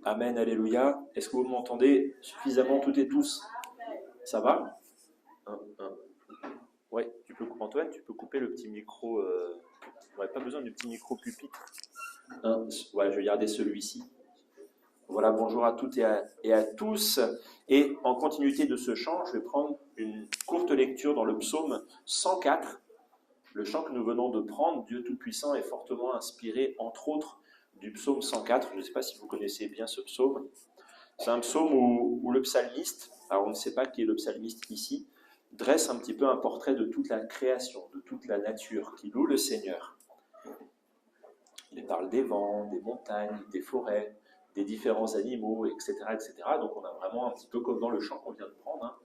Amen, alléluia. Est-ce que vous m'entendez suffisamment toutes et tous? Ça va? Ouais, Antoine, tu peux couper le petit micro. On n'aurait pas besoin du petit micro pupitre. Ouais, je vais garder celui-ci. Voilà, bonjour à toutes et à tous. Et en continuité de ce chant, je vais prendre une courte lecture dans le psaume 104. Le chant que nous venons de prendre, Dieu Tout-Puissant, est fortement inspiré, entre autres, du psaume 104. Je ne sais pas si vous connaissez bien ce psaume. C'est un psaume où le psalmiste, alors on ne sait pas qui est le psalmiste ici, dresse un petit peu un portrait de toute la création, de toute la nature, qui loue le Seigneur. Il parle des vents, des montagnes, des forêts, des différents animaux, etc., etc. Donc on a vraiment un petit peu comme dans le chant qu'on vient de prendre,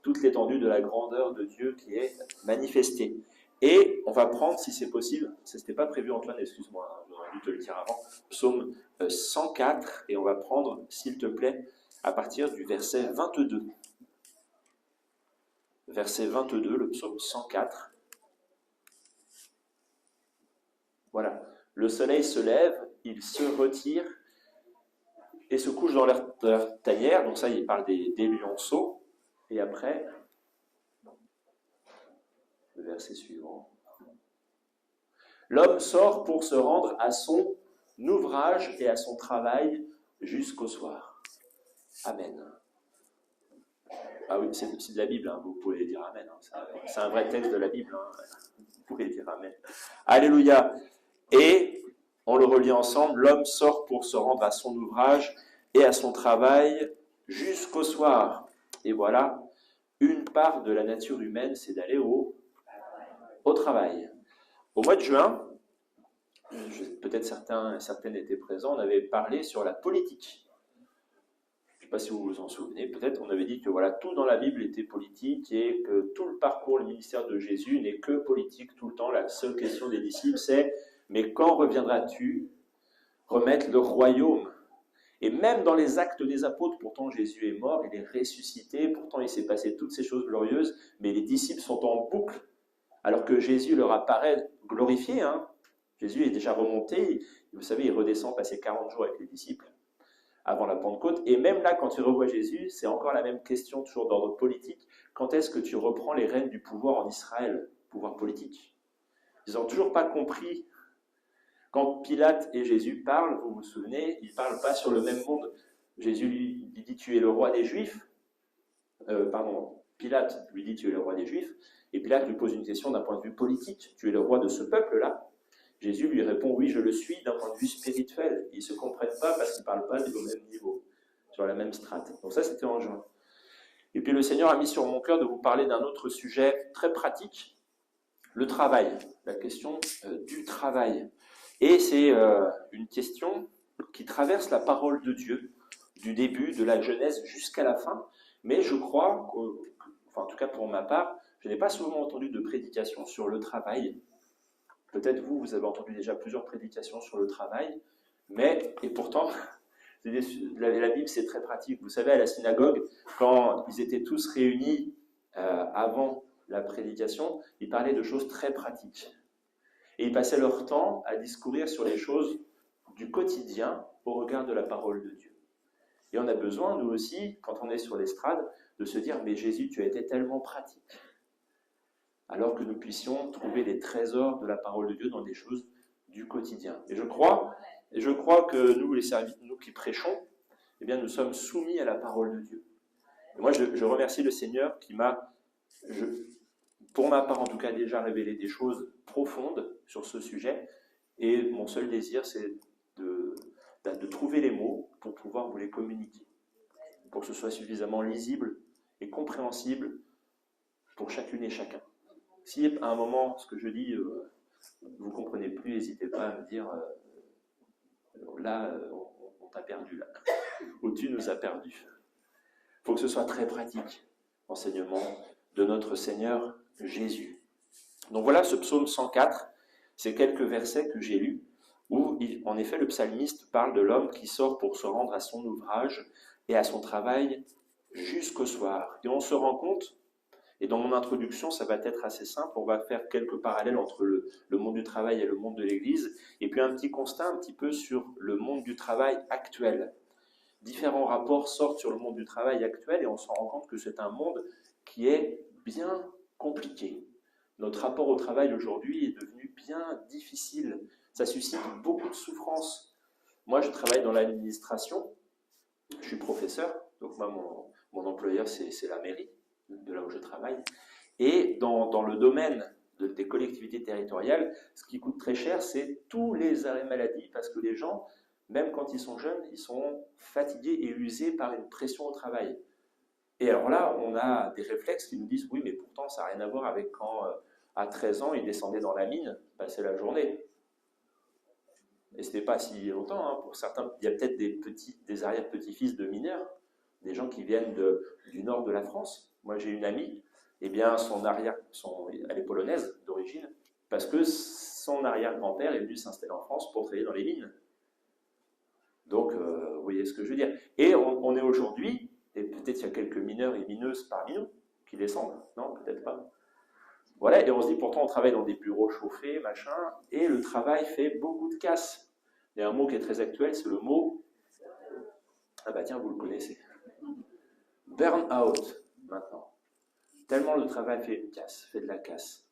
toute l'étendue de la grandeur de Dieu qui est manifestée. Et on va prendre, si c'est possible, ça n'était pas prévu Antoine, excuse-moi, j'aurais dû te le dire avant, psaume 104, et on va prendre, s'il te plaît, à partir du verset 22. Verset 22, le psaume 104. Voilà. Le soleil se lève, il se retire et se couche dans leur tanière. Donc ça, il parle des lionceaux. Et après, le verset suivant. L'homme sort pour se rendre à son ouvrage et à son travail jusqu'au soir. Amen. Ah oui, c'est de la Bible, vous pouvez dire Amen. C'est un vrai texte de la Bible. Vous pouvez dire Amen. Alléluia. Et, on le relit ensemble, l'homme sort pour se rendre à son ouvrage et à son travail jusqu'au soir. Et voilà, une part de la nature humaine, c'est d'aller au travail. Au mois de juin, peut-être certaines étaient présents, on avait parlé sur la politique. Je ne sais pas si vous vous en souvenez, peut-être on avait dit que voilà, tout dans la Bible était politique et que tout le parcours, le ministère de Jésus n'est que politique tout le temps. La seule question des disciples, c'est « Mais quand reviendras-tu remettre le royaume ?» Et même dans les actes des apôtres, pourtant Jésus est mort, il est ressuscité, pourtant il s'est passé toutes ces choses glorieuses, mais les disciples sont en boucle, alors que Jésus leur apparaît glorifié. Jésus est déjà remonté, vous savez, il redescend passer 40 jours avec les disciples avant la Pentecôte, et même là, quand tu revois Jésus, c'est encore la même question, toujours d'ordre politique. Quand est-ce que tu reprends les rênes du pouvoir en Israël, pouvoir politique? Ils n'ont toujours pas compris. Quand Pilate et Jésus parlent, vous vous souvenez, ils ne parlent pas sur le même monde. Jésus lui dit « Tu es le roi des Juifs ». Pilate lui dit « Tu es le roi des Juifs ». Et Pilate lui pose une question d'un point de vue politique. « Tu es le roi de ce peuple-là ». Jésus lui répond « Oui, je le suis d'un point de vue spirituel ». Ils ne se comprennent pas parce qu'ils ne parlent pas au même niveau, sur la même strate. Donc ça, c'était en juin. Et puis le Seigneur a mis sur mon cœur de vous parler d'un autre sujet très pratique, le travail, la question du travail. Et c'est une question qui traverse la parole de Dieu, du début, de la Genèse jusqu'à la fin. Mais je crois, en tout cas pour ma part, je n'ai pas souvent entendu de prédication sur le travail. Peut-être vous avez entendu déjà plusieurs prédications sur le travail, et pourtant, la Bible c'est très pratique. Vous savez, à la synagogue, quand ils étaient tous réunis avant la prédication, ils parlaient de choses très pratiques. Et ils passaient leur temps à discourir sur les choses du quotidien au regard de la parole de Dieu. Et on a besoin, nous aussi, quand on est sur l'estrade, de se dire « Mais Jésus, tu as été tellement pratique ». Alors que nous puissions trouver les trésors de la parole de Dieu dans des choses du quotidien. Et je crois que nous qui prêchons, eh bien, nous sommes soumis à la parole de Dieu. Et moi, je remercie le Seigneur qui m'a, pour ma part en tout cas, déjà révélé des choses profondes sur ce sujet. Et mon seul désir, c'est de trouver les mots pour pouvoir vous les communiquer. Pour que ce soit suffisamment lisible et compréhensible pour chacune et chacun. Si à un moment, ce que je dis, vous ne comprenez plus, n'hésitez pas à me dire là, on t'a perdu, là. Ou tu nous as perdus. Il faut que ce soit très pratique, l'enseignement de notre Seigneur Jésus. Donc voilà ce psaume 104, c'est quelques versets que j'ai lus, où en effet le psalmiste parle de l'homme qui sort pour se rendre à son ouvrage et à son travail jusqu'au soir. Et on se rend compte, et dans mon introduction, ça va être assez simple, on va faire quelques parallèles entre le monde du travail et le monde de l'Église, et puis puis un petit constat un petit peu sur le monde du travail actuel. Différents rapports sortent sur le monde du travail actuel et on se rend compte que c'est un monde qui est bien compliqué. Notre rapport au travail aujourd'hui est devenu bien difficile. Ça suscite beaucoup de souffrance. Moi, je travaille dans l'administration. Je suis professeur. Donc moi, mon employeur, c'est la mairie de là où je travaille. Et dans le domaine des collectivités territoriales, ce qui coûte très cher, c'est tous les arrêts maladie, parce que les gens, même quand ils sont jeunes, ils sont fatigués et usés par une pression au travail. Et alors là, on a des réflexes qui nous disent, oui, mais pourtant, ça n'a rien à voir avec quand, à 13 ans, ils descendaient dans la mine, passaient la journée. Et ce n'était pas si longtemps, hein. Pour certains, il y a peut-être des arrière-petits-fils de mineurs, des gens qui viennent du nord de la France. Moi, j'ai une amie, eh bien, elle est polonaise d'origine, parce que son arrière-grand-père est venu s'installer en France pour travailler dans les mines. Donc, vous voyez ce que je veux dire. Et on est aujourd'hui, et peut-être il y a quelques mineurs et mineuses parmi nous qui descendent, non, peut-être pas. Voilà, et on se dit pourtant on travaille dans des bureaux chauffés, machin, et le travail fait beaucoup de casse. Il y a un mot qui est très actuel, c'est le mot, ah bah tiens, vous le connaissez, burn-out, maintenant. Tellement le travail fait de la casse.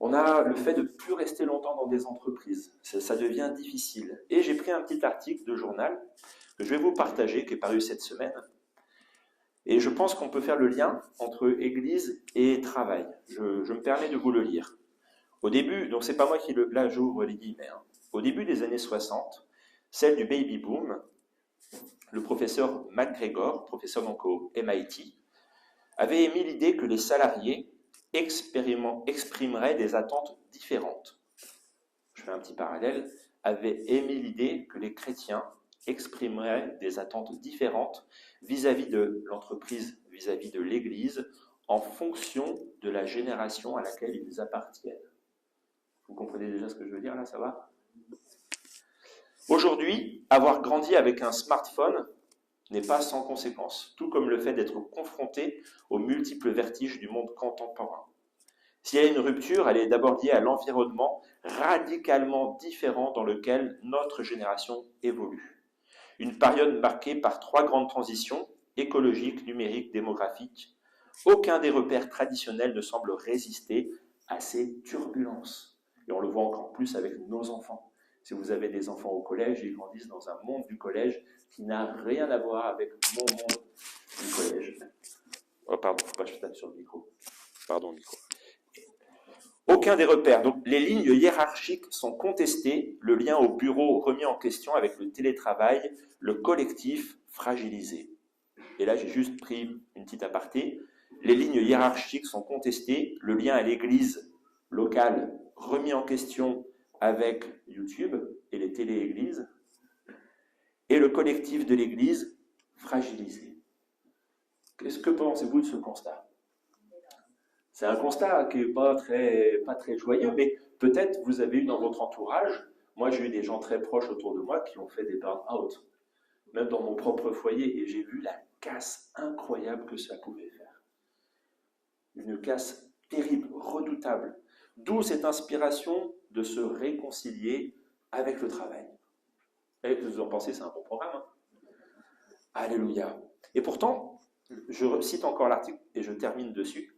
On a le fait de ne plus rester longtemps dans des entreprises. Ça devient difficile. Et j'ai pris un petit article de journal que je vais vous partager, qui est paru cette semaine. Et je pense qu'on peut faire le lien entre Église et travail. Je me permets de vous le lire. Au début, donc c'est pas moi qui là j'ouvre les guillemets. Au début des années 60, celle du baby boom, le professeur McGregor, professeur donc au MIT, avait émis l'idée que les salariés exprimeraient des attentes différentes. Je fais un petit parallèle, avait émis l'idée que les chrétiens exprimeraient des attentes différentes vis-à-vis de l'entreprise, vis-à-vis de l'Église, en fonction de la génération à laquelle ils appartiennent. Vous comprenez déjà ce que je veux dire là, ça va? Aujourd'hui, avoir grandi avec un smartphone n'est pas sans conséquence, tout comme le fait d'être confronté aux multiples vertiges du monde contemporain. S'il y a une rupture, elle est d'abord liée à l'environnement radicalement différent dans lequel notre génération évolue. Une période marquée par 3 grandes transitions, écologique, numérique, démographique. Aucun des repères traditionnels ne semble résister à ces turbulences. Et on le voit encore plus avec nos enfants. Si vous avez des enfants au collège, ils grandissent dans un monde du collège qui n'a rien à voir avec mon monde du collège. Oh pardon, faut pas que je tape sur le micro. Pardon, micro. Aucun des repères. Donc, les lignes hiérarchiques sont contestées, le lien au bureau remis en question avec le télétravail, le collectif fragilisé. Et là, j'ai juste pris une petite aparté. Les lignes hiérarchiques sont contestées, le lien à l'église locale remis en question avec YouTube et les télé-églises, et le collectif de l'église fragilisé. Qu'est-ce que pensez-vous de ce constat ? C'est un constat qui n'est pas très joyeux, mais peut-être vous avez eu dans votre entourage, moi j'ai eu des gens très proches autour de moi qui ont fait des burn-out, même dans mon propre foyer, et j'ai vu la casse incroyable que ça pouvait faire. Une casse terrible, redoutable. D'où cette inspiration de se réconcilier avec le travail. Et vous en pensez, c'est un bon programme. Hein ? Alléluia. Et pourtant, je cite encore l'article et je termine dessus.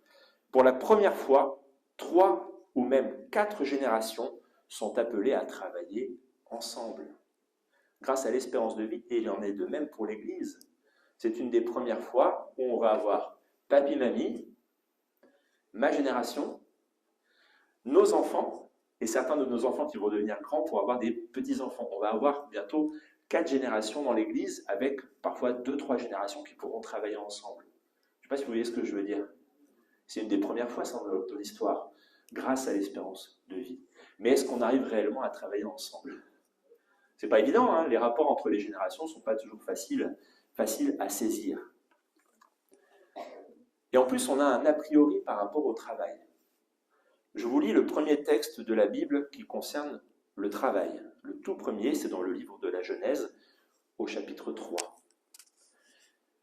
Pour la première fois, 3 ou même 4 générations sont appelées à travailler ensemble. Grâce à l'espérance de vie, et il en est de même pour l'Église. C'est une des premières fois où on va avoir papy, mamie, ma génération, nos enfants, et certains de nos enfants qui vont devenir grands pour avoir des petits-enfants. On va avoir bientôt 4 générations dans l'Église, avec parfois 2-3 générations qui pourront travailler ensemble. Je ne sais pas si vous voyez ce que je veux dire. C'est une des premières fois dans l'histoire, grâce à l'espérance de vie. Mais est-ce qu'on arrive réellement à travailler ensemble ? C'est pas évident, hein, les rapports entre les générations ne sont pas toujours faciles à saisir. Et en plus, on a un a priori par rapport au travail. Je vous lis le premier texte de la Bible qui concerne le travail. Le tout premier, c'est dans le livre de la Genèse, au chapitre 3.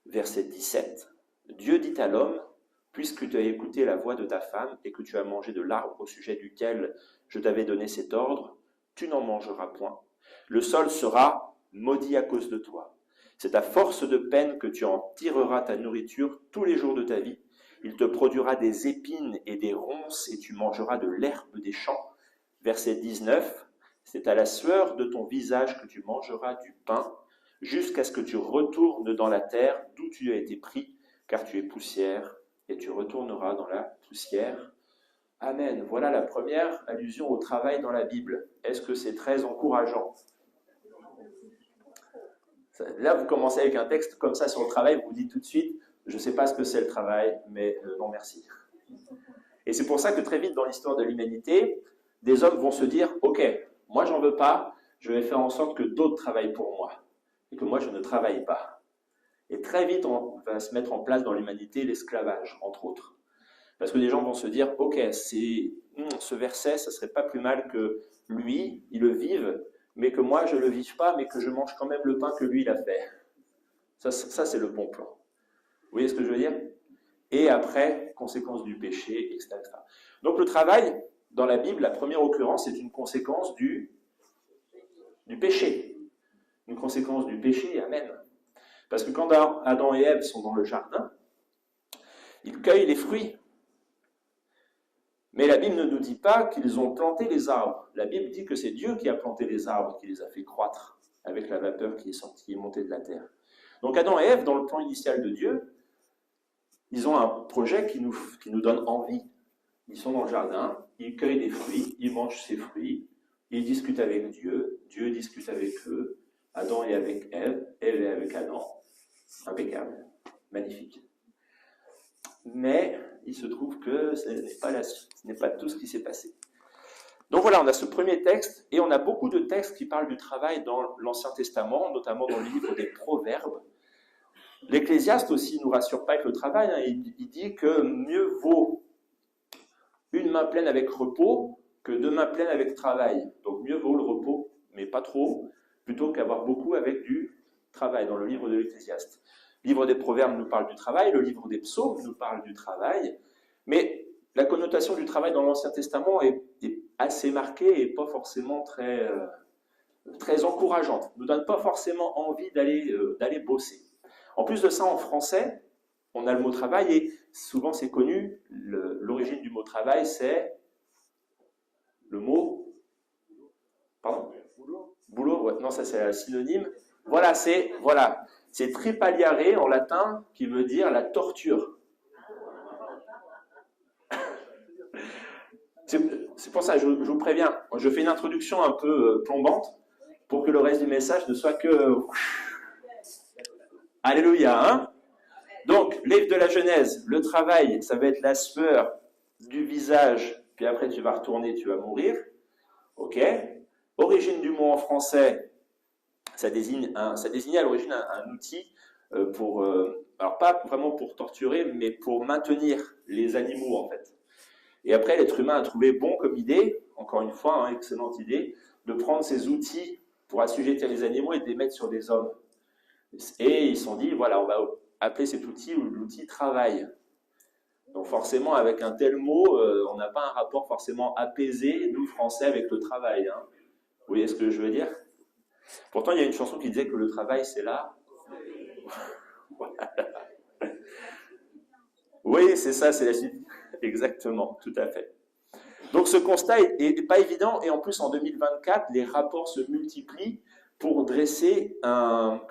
Verset 17. Dieu dit à l'homme, « Puisque tu as écouté la voix de ta femme et que tu as mangé de l'arbre au sujet duquel je t'avais donné cet ordre, tu n'en mangeras point. Le sol sera maudit à cause de toi. C'est à force de peine que tu en tireras ta nourriture tous les jours de ta vie. Il te produira des épines et des ronces et tu mangeras de l'herbe des champs. Verset 19, c'est à la sueur de ton visage que tu mangeras du pain, jusqu'à ce que tu retournes dans la terre d'où tu as été pris, car tu es poussière, et tu retourneras dans la poussière. Amen. Voilà la première allusion au travail dans la Bible. Est-ce que c'est très encourageant? Là, vous commencez avec un texte comme ça sur le travail, vous vous dites tout de suite, je ne sais pas ce que c'est le travail, mais non merci. Et c'est pour ça que très vite dans l'histoire de l'humanité, des hommes vont se dire, ok, moi j'en veux pas, je vais faire en sorte que d'autres travaillent pour moi, et que moi je ne travaille pas. Et très vite, on va se mettre en place dans l'humanité l'esclavage, entre autres. Parce que des gens vont se dire, ok, ce verset, ça serait pas plus mal que lui, il le vive, mais que moi je ne le vive pas, mais que je mange quand même le pain que lui il a fait. Ça c'est le bon plan. Vous voyez ce que je veux dire? Et après, conséquence du péché, etc. Donc le travail, dans la Bible, la première occurrence, c'est une conséquence du péché. Une conséquence du péché, amen. Parce que quand Adam et Ève sont dans le jardin, ils cueillent les fruits. Mais la Bible ne nous dit pas qu'ils ont planté les arbres. La Bible dit que c'est Dieu qui a planté les arbres, qui les a fait croître avec la vapeur qui est sortie, qui est montée de la terre. Donc Adam et Ève, dans le plan initial de Dieu, ils ont un projet qui nous donne envie. Ils sont dans le jardin, ils cueillent des fruits, ils mangent ces fruits, ils discutent avec Dieu, Dieu discute avec eux, Adam est avec Ève, Ève est avec Adam. Impeccable, magnifique. Mais il se trouve que ce n'est pas tout ce qui s'est passé. Donc voilà, on a ce premier texte, et on a beaucoup de textes qui parlent du travail dans l'Ancien Testament, notamment dans le livre des Proverbes. L'Ecclésiaste aussi ne nous rassure pas avec le travail, hein. Il dit que mieux vaut une main pleine avec repos que deux mains pleines avec travail. Donc mieux vaut le repos, mais pas trop, plutôt qu'avoir beaucoup avec du travail, dans le livre de l'Ecclésiaste. Le livre des Proverbes nous parle du travail, le livre des Psaumes nous parle du travail, mais la connotation du travail dans l'Ancien Testament est assez marquée et pas forcément très encourageante, ne nous donne pas forcément envie d'aller bosser. En plus de ça, en français, on a le mot travail et souvent c'est connu, l'origine du mot travail c'est le mot... Pardon ? Boulot, ouais, non ça c'est un synonyme. Voilà, c'est tripaliare en latin qui veut dire la torture. C'est pour ça, je vous préviens, je fais une introduction un peu plombante pour que le reste du message ne soit que... Alléluia, hein? Donc, livre de la Genèse, le travail, ça va être la sueur du visage, puis après tu vas retourner, tu vas mourir. Ok? Origine du mot en français, ça désignait à l'origine un outil pour, alors pas vraiment pour torturer, mais pour maintenir les animaux en fait. Et après, l'être humain a trouvé bon comme idée, encore une fois, hein, excellente idée, de prendre ces outils pour assujettir les animaux et de les mettre sur des hommes. Et ils se sont dit, voilà, on va appeler cet outil l'outil travail. Donc forcément, avec un tel mot, on n'a pas un rapport forcément apaisé, nous Français, avec le travail. Hein. Vous voyez ce que je veux dire? Pourtant, il y a une chanson qui disait que le travail, c'est là. Voilà. Oui, c'est ça, c'est la suite. Exactement, tout à fait. Donc ce constat n'est pas évident, et en plus en 2024, les rapports se multiplient pour dresser un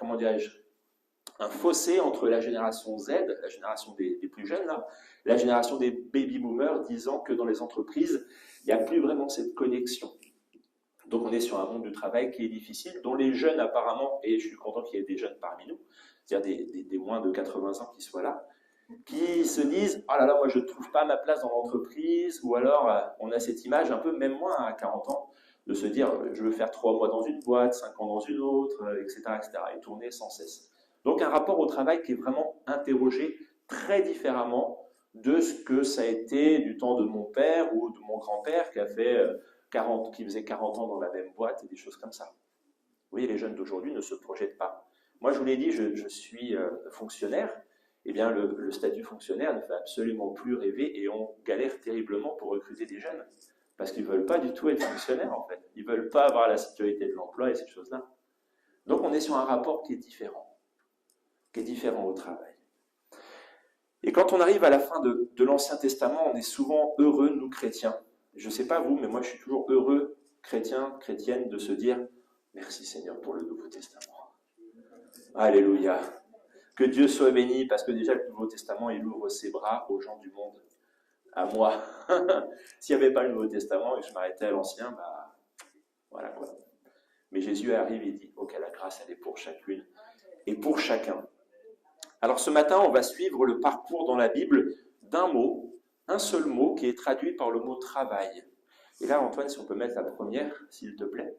fossé entre la génération Z, la génération des plus jeunes, là, la génération des baby-boomers, disant que dans les entreprises, il n'y a plus vraiment cette connexion. Donc on est sur un monde du travail qui est difficile, dont les jeunes apparemment, et je suis content qu'il y ait des jeunes parmi nous, c'est-à-dire des moins de 80 ans qui soient là, qui se disent « Oh là là, moi je ne trouve pas ma place dans l'entreprise », ou alors on a cette image, un peu, même moi à 40 ans, de se dire « Je veux faire 3 mois dans une boîte, 5 ans dans une autre, etc., etc. » et tourner sans cesse. Donc un rapport au travail qui est vraiment interrogé très différemment de ce que ça a été du temps de mon père ou de mon grand-père qui faisait 40 ans dans la même boîte et des choses comme ça. Vous voyez, les jeunes d'aujourd'hui ne se projettent pas. Moi, je vous l'ai dit, je suis fonctionnaire. Eh bien, le statut fonctionnaire ne fait absolument plus rêver et on galère terriblement pour recruter des jeunes. Parce qu'ils ne veulent pas du tout être fonctionnaires, en fait. Ils ne veulent pas avoir la sécurité de l'emploi et ces choses-là. Donc on est sur un rapport qui est différent au travail. Et quand on arrive à la fin de l'Ancien Testament, on est souvent heureux, nous chrétiens. Je ne sais pas vous, mais moi je suis toujours heureux, chrétien, chrétienne, de se dire « Merci Seigneur pour le Nouveau Testament. » Alléluia. Que Dieu soit béni, parce que déjà le Nouveau Testament, il ouvre ses bras aux gens du monde. À moi. S'il n'y avait pas le Nouveau Testament et que je m'arrêtais à l'Ancien, bah voilà quoi. Mais Jésus arrive et dit « Ok, la grâce, elle est pour chacune et pour chacun. » Alors ce matin, on va suivre le parcours dans la Bible d'un mot, un seul mot qui est traduit par le mot « travail ». Et là, Antoine, si on peut mettre la première, s'il te plaît.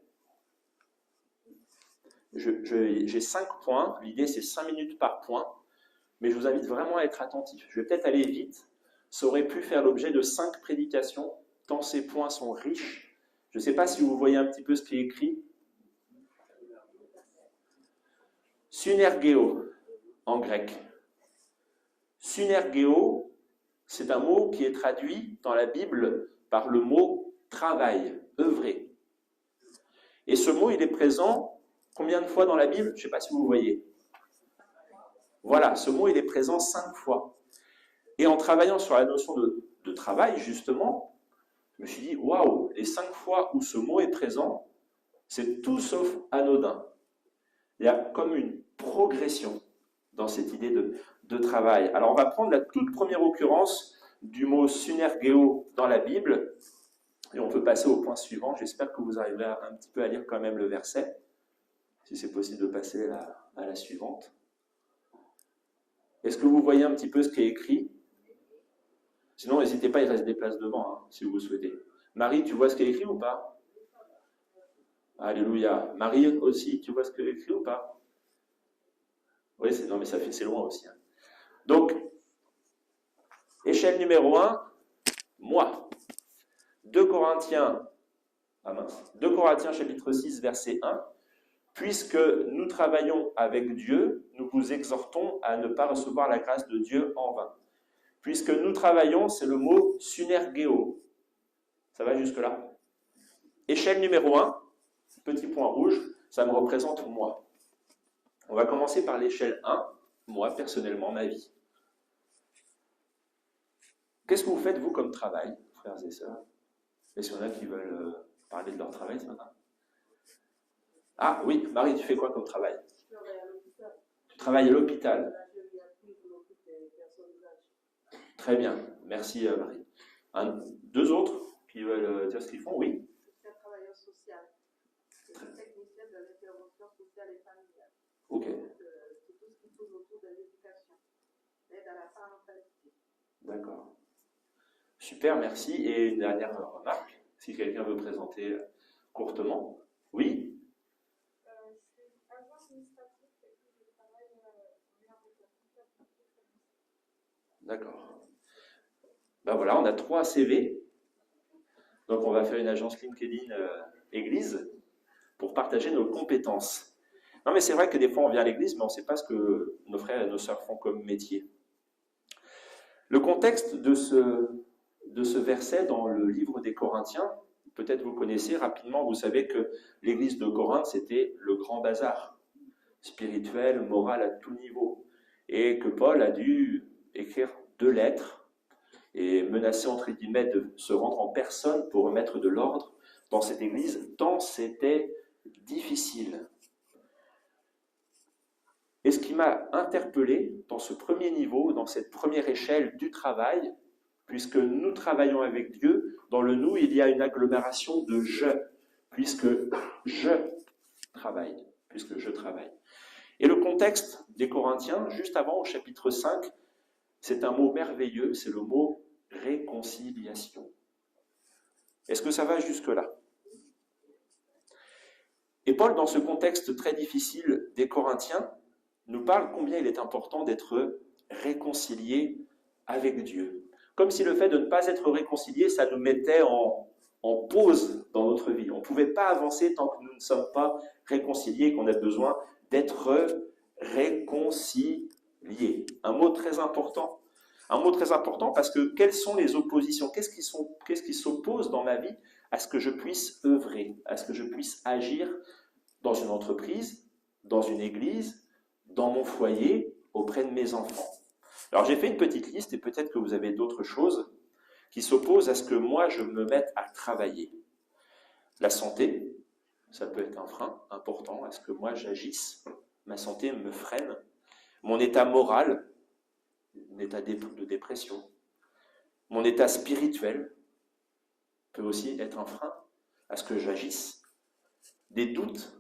J'ai 5 points, l'idée c'est 5 minutes par point, mais je vous invite vraiment à être attentif. Je vais peut-être aller vite, ça aurait pu faire l'objet de 5 prédications, tant ces points sont riches. Je ne sais pas si vous voyez un petit peu ce qui est écrit. Synergeo, en grec. Synergeo, c'est un mot qui est traduit dans la Bible par le mot travail, œuvrer. Et ce mot, il est présent combien de fois dans la Bible? Je ne sais pas si vous voyez. Voilà, ce mot, il est présent 5 fois. Et en travaillant sur la notion de travail, justement, je me suis dit, waouh, les 5 fois où ce mot est présent, c'est tout sauf anodin. Il y a comme une progression dans cette idée de travail. Alors, on va prendre la toute première occurrence du mot synergeo dans la Bible, et on peut passer au point suivant. J'espère que vous arriverez un petit peu à lire quand même le verset, si c'est possible de passer à la suivante. Est-ce que vous voyez un petit peu ce qui est écrit? Sinon, n'hésitez pas, il reste des places devant, hein, si vous le souhaitez. Marie, tu vois ce qui est écrit ou pas? Alléluia. Marie aussi, tu vois ce qui est écrit ou pas? Oui, non, mais c'est loin aussi. Hein. Donc, échelle numéro 1, moi. 2 Corinthiens chapitre 6, verset 1. Puisque nous travaillons avec Dieu, nous vous exhortons à ne pas recevoir la grâce de Dieu en vain. Puisque nous travaillons, c'est le mot synergeo. Ça va jusque-là? Échelle numéro 1, petit point rouge, ça me représente moi. On va commencer par l'échelle 1, moi, personnellement, ma vie. Qu'est-ce que vous faites, vous, comme travail, frères et sœurs? Est-ce qu'il y en a qui veulent parler de leur travail ce matin? Ah oui, Marie, tu fais quoi comme travail? Je travaille à l'hôpital. Tu travailles à l'hôpital? Très bien, merci Marie. 2 autres qui veulent dire ce qu'ils font? Oui. Je suis un travailleur social. Je suis technicien de l'intervention sociale et familiale. Ok. C'est tout ce qui tourne autour de l'éducation, l'aide à la parentalité. D'accord. Super, merci. Et une dernière remarque, si quelqu'un veut présenter courtement. Oui. D'accord. Ben voilà, on a 3 CV. Donc on va faire une agence LinkedIn Église pour partager nos compétences. Non mais c'est vrai que des fois on vient à l'Église, mais on ne sait pas ce que nos frères et nos sœurs font comme métier. Le contexte de ce verset dans le livre des Corinthiens, peut-être vous connaissez rapidement, vous savez que l'Église de Corinthe, c'était le grand bazar, spirituel, moral à tout niveau. Et que Paul a dû écrire 2 lettres et menacer entre guillemets de se rendre en personne pour remettre de l'ordre dans cette église, tant c'était difficile. Et ce qui m'a interpellé dans ce premier niveau, dans cette première échelle du travail, puisque nous travaillons avec Dieu, dans le nous, il y a une agglomération de « je », puisque je travaille. Et le contexte des Corinthiens, juste avant, au chapitre 5, c'est un mot merveilleux, c'est le mot « réconciliation ». Est-ce que ça va jusque-là? Et Paul, dans ce contexte très difficile des Corinthiens, nous parle combien il est important d'être réconcilié avec Dieu. Comme si le fait de ne pas être réconcilié, ça nous mettait en pause dans notre vie. On ne pouvait pas avancer tant que nous ne sommes pas réconciliés, qu'on a besoin d'être réconciliés. Un mot très important. Un mot très important parce que quelles sont les oppositions? Qu'est-ce qui s'oppose dans ma vie à ce que je puisse œuvrer, à ce que je puisse agir dans une entreprise, dans une église, dans mon foyer, auprès de mes enfants? Alors j'ai fait une petite liste et peut-être que vous avez d'autres choses qui s'opposent à ce que moi je me mette à travailler. La santé, ça peut être un frein important à ce que moi j'agisse. Ma santé me freine. Mon état moral, un état de dépression. Mon état spirituel peut aussi être un frein à ce que j'agisse. Des doutes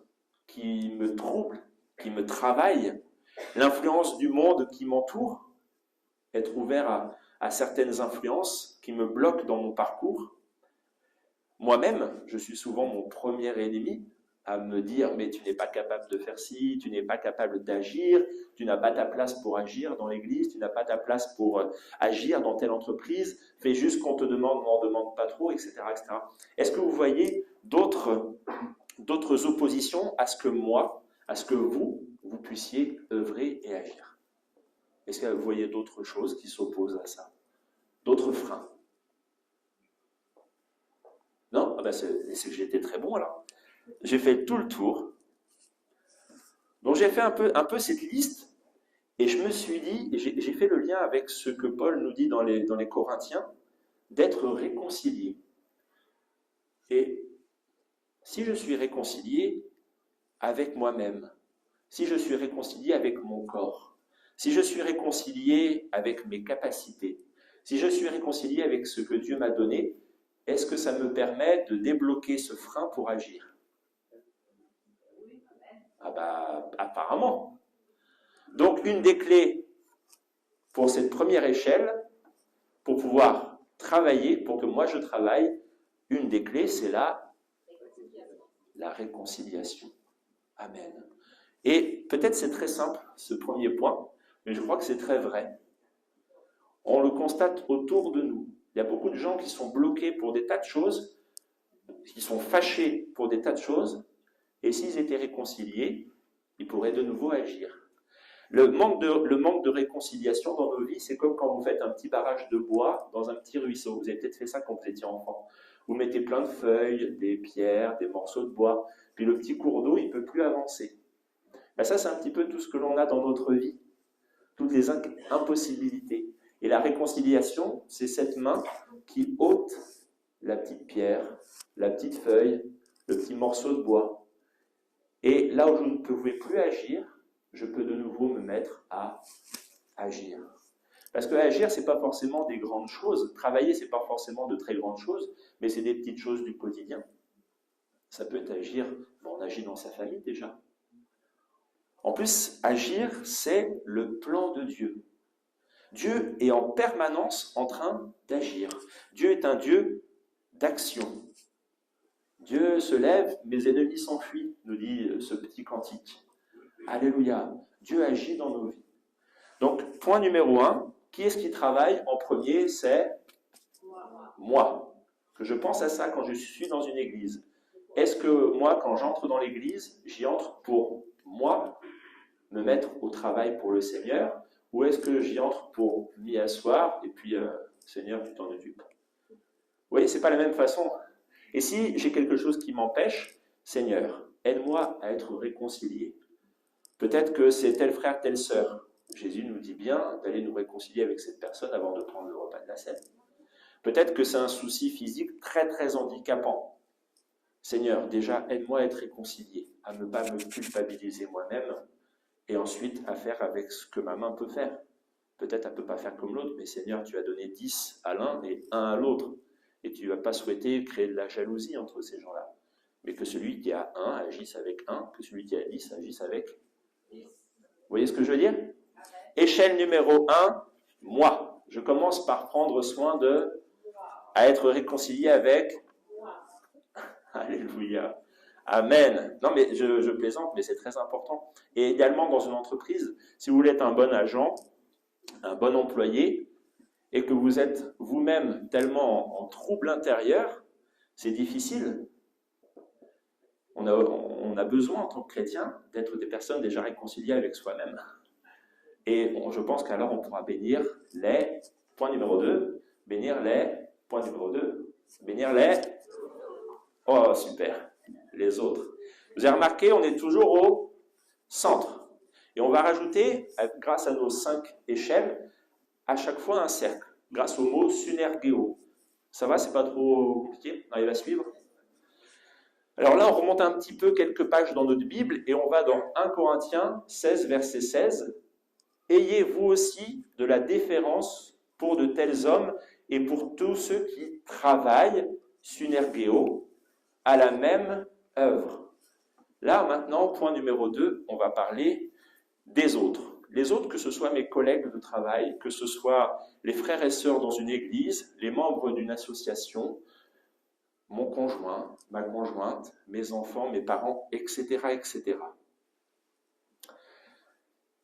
qui me troublent, qui me travaillent. L'influence du monde qui m'entoure. Être ouvert à certaines influences qui me bloquent dans mon parcours. Moi-même, je suis souvent mon premier ennemi à me dire « mais tu n'es pas capable de faire ci, tu n'es pas capable d'agir, tu n'as pas ta place pour agir dans l'église, tu n'as pas ta place pour agir dans telle entreprise, fais juste qu'on te demande, n'en demande pas trop, etc. etc. » Est-ce que vous voyez d'autres oppositions à ce que moi, à ce que vous puissiez œuvrer et agir? Est-ce que vous voyez d'autres choses qui s'opposent à ça? D'autres freins? Non? Ah ben c'est que j'étais très bon alors. J'ai fait tout le tour. Donc j'ai fait un peu cette liste et je me suis dit, j'ai fait le lien avec ce que Paul nous dit dans les Corinthiens, d'être réconcilié. Et si je suis réconcilié avec moi-même, si je suis réconcilié avec mon corps, si je suis réconcilié avec mes capacités, si je suis réconcilié avec ce que Dieu m'a donné, est-ce que ça me permet de débloquer ce frein pour agir? Ah bah, apparemment. Donc, une des clés pour cette première échelle, pour pouvoir travailler, pour que moi je travaille, une des clés, c'est la réconciliation. Amen. Et peut-être c'est très simple, ce premier point, mais je crois que c'est très vrai. On le constate autour de nous. Il y a beaucoup de gens qui sont bloqués pour des tas de choses, qui sont fâchés pour des tas de choses, et s'ils étaient réconciliés, ils pourraient de nouveau agir. Le manque de réconciliation dans nos vies, c'est comme quand vous faites un petit barrage de bois dans un petit ruisseau. Vous avez peut-être fait ça quand vous étiez enfant. Vous mettez plein de feuilles, des pierres, des morceaux de bois, puis le petit cours d'eau, il ne peut plus avancer. Ben ça, c'est un petit peu tout ce que l'on a dans notre vie, toutes les impossibilités. Et la réconciliation, c'est cette main qui ôte la petite pierre, la petite feuille, le petit morceau de bois. Et là où je ne pouvais plus agir, je peux de nouveau me mettre à agir. Parce que agir, ce n'est pas forcément des grandes choses. Travailler, ce n'est pas forcément de très grandes choses, mais c'est des petites choses du quotidien. Ça peut être agir, on agit dans sa famille déjà. En plus, agir, c'est le plan de Dieu. Dieu est en permanence en train d'agir. Dieu est un Dieu d'action. Dieu se lève, mes ennemis s'enfuient, nous dit ce petit cantique. Alléluia. Dieu agit dans nos vies. Donc, point numéro 1, qui est-ce qui travaille en premier? C'est moi. Que je pense à ça quand je suis dans une église. Est-ce que moi, quand j'entre dans l'église, j'y entre pour moi, me mettre au travail pour le Seigneur, ou est-ce que j'y entre pour m'y asseoir et puis, Seigneur, tu t'en occupes? Vous voyez, c'est pas la même façon. Et si j'ai quelque chose qui m'empêche, Seigneur, aide-moi à être réconcilié. Peut-être que c'est tel frère, telle sœur. Jésus nous dit bien d'aller nous réconcilier avec cette personne avant de prendre le repas de la scène. Peut-être que c'est un souci physique très très handicapant. Seigneur, déjà, aide-moi à être réconcilié, à ne pas me culpabiliser moi-même, et ensuite à faire avec ce que ma main peut faire. Peut-être elle ne peut pas faire comme l'autre, mais Seigneur, tu as donné 10 à l'un et 1 à l'autre. Et tu ne vas pas souhaiter créer de la jalousie entre ces gens-là. Mais que celui qui a 1 agisse avec 1, que celui qui a 10 agisse avec 10. Vous voyez ce que je veux dire? Échelle numéro 1, moi. Je commence par prendre soin à être réconcilié avec. Alléluia. Amen. Non, mais je plaisante, mais c'est très important. Et également dans une entreprise, si vous voulez être un bon agent, un bon employé, et que vous êtes vous-même tellement en trouble intérieur, c'est difficile. On a besoin en tant que chrétien d'être des personnes déjà réconciliées avec soi-même. Et je pense qu'alors on pourra bénir les Point numéro 2, bénir les. Point numéro 2, bénir les. Oh, super, les autres. Vous avez remarqué, on est toujours au centre. Et on va rajouter, grâce à nos 5 échelles, à chaque fois un cercle, grâce au mot synergéo. Ça va, c'est pas trop compliqué? On arrive à suivre? Alors là, on remonte un petit peu quelques pages dans notre Bible et on va dans 1 Corinthiens 16, verset 16. Ayez vous aussi de la déférence pour de tels hommes et pour tous ceux qui travaillent, synergéo, à la même œuvre. Là, maintenant, point numéro 2, on va parler des autres. Les autres, que ce soit mes collègues de travail, que ce soit les frères et sœurs dans une église, les membres d'une association, mon conjoint, ma conjointe, mes enfants, mes parents, etc., etc.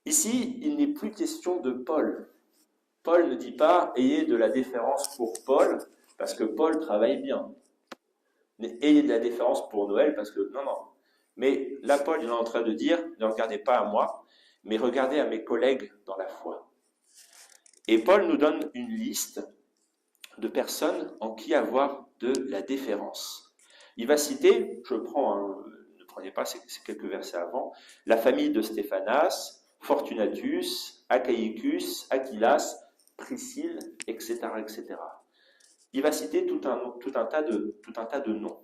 Ici, il n'est plus question de Paul. Paul ne dit pas « ayez de la déférence pour Paul » parce que Paul travaille bien. « Ayez de la déférence pour Noël » parce que non, non. Mais là, Paul il est en train de dire « ne regardez pas à moi, mais regardez à mes collègues dans la foi. » Et Paul nous donne une liste de personnes en qui avoir de la déférence. Il va citer, je prends, ne prenez pas, c'est quelques versets avant, la famille de Stéphanas, Fortunatus, Achaïcus, Aquilas, Priscille, etc., etc. Il va citer tout un tas de noms.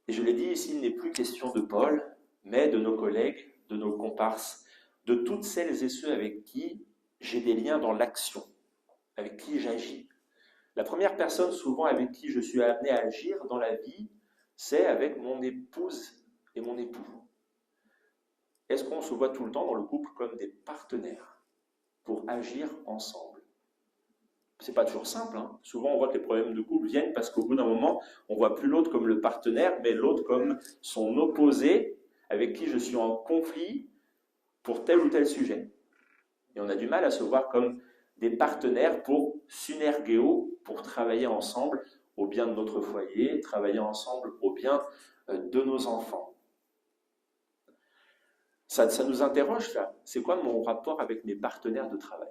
Et je l'ai dit ici, il n'est plus question de Paul, mais de nos collègues, de nos comparses, de toutes celles et ceux avec qui j'ai des liens dans l'action, avec qui j'agis. La première personne souvent avec qui je suis amené à agir dans la vie, c'est avec mon épouse et mon époux. Est-ce qu'on se voit tout le temps dans le couple comme des partenaires pour agir ensemble? C'est pas toujours simple, hein. Souvent on voit que les problèmes de couple viennent parce qu'au bout d'un moment, on voit plus l'autre comme le partenaire, mais l'autre comme son opposé avec qui je suis en conflit pour tel ou tel sujet. Et on a du mal à se voir comme des partenaires pour synergéo, pour travailler ensemble au bien de notre foyer, travailler ensemble au bien de nos enfants. Ça nous interroge là. C'est quoi mon rapport avec mes partenaires de travail?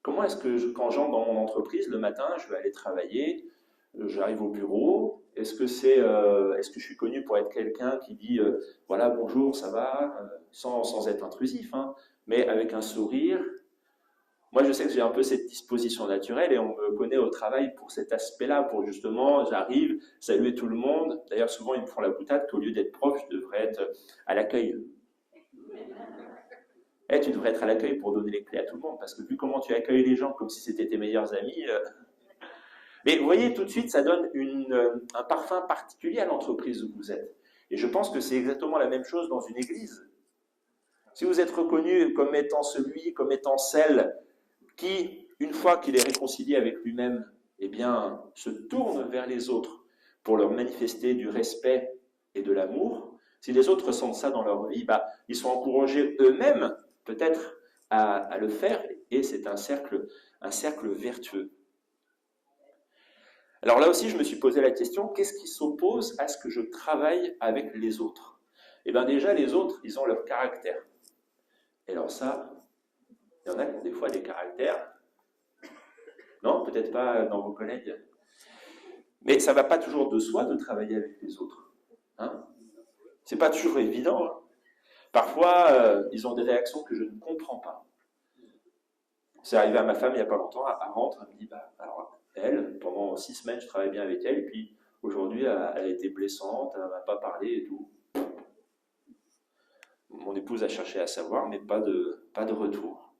Comment est-ce que quand j'entre dans mon entreprise le matin, je vais aller travailler, j'arrive au bureau, est-ce que je suis connu pour être quelqu'un qui dit voilà bonjour, ça va, sans être intrusif, hein, mais avec un sourire. Moi, je sais que j'ai un peu cette disposition naturelle et on me connaît au travail pour cet aspect-là, pour justement, j'arrive, saluer tout le monde. D'ailleurs, souvent, ils me font la boutade qu'au lieu d'être prof, je devrais être à l'accueil. Tu devrais être à l'accueil pour donner les clés à tout le monde, parce que vu comment tu accueilles les gens comme si c'était tes meilleurs amis... Mais vous voyez, tout de suite, ça donne un parfum particulier à l'entreprise où vous êtes. Et je pense que c'est exactement la même chose dans une église. Si vous êtes reconnu comme étant comme étant celle qui, une fois qu'il est réconcilié avec lui-même, eh bien, se tourne vers les autres pour leur manifester du respect et de l'amour, si les autres ressentent ça dans leur vie, ils sont encouragés eux-mêmes, peut-être, à le faire, et c'est un cercle vertueux. Alors là aussi, je me suis posé la question, qu'est-ce qui s'oppose à ce que je travaille avec les autres? Eh bien déjà, les autres, ils ont leur caractère. Et alors ça, il y en a qui ont des fois des caractères. Non, peut-être pas dans vos collègues. Mais ça ne va pas toujours de soi de travailler avec les autres. Hein? C'est pas toujours évident. Hein? Parfois, ils ont des réactions que je ne comprends pas. C'est arrivé à ma femme il n'y a pas longtemps, elle rentre, elle me dit, alors, elle, pendant 6 semaines, je travaille bien avec elle, et puis aujourd'hui, elle a été blessante, elle ne m'a pas parlé et tout. Mon épouse a cherché à savoir, mais pas de retour.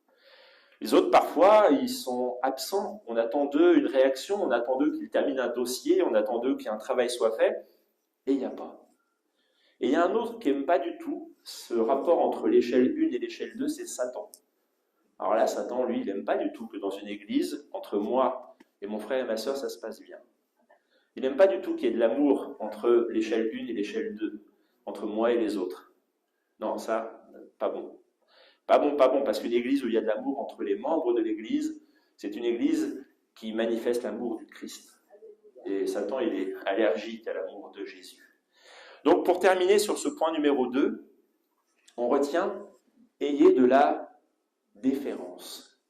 Les autres, parfois, ils sont absents. On attend d'eux une réaction, on attend d'eux qu'ils terminent un dossier, on attend d'eux qu'un travail soit fait, et il n'y a pas. Et il y a un autre qui n'aime pas du tout ce rapport entre l'échelle 1 et l'échelle 2, c'est Satan. Alors là, Satan, lui, il n'aime pas du tout que dans une église, entre moi et mon frère et ma sœur, ça se passe bien. Il n'aime pas du tout qu'il y ait de l'amour entre l'échelle 1 et l'échelle 2, entre moi et les autres. Non, ça, pas bon. Pas bon, parce qu'une église où il y a de l'amour entre les membres de l'église, c'est une église qui manifeste l'amour du Christ. Et Satan, il est allergique à l'amour de Jésus. Donc, pour terminer sur ce point numéro 2, on retient « ayez de la déférence ».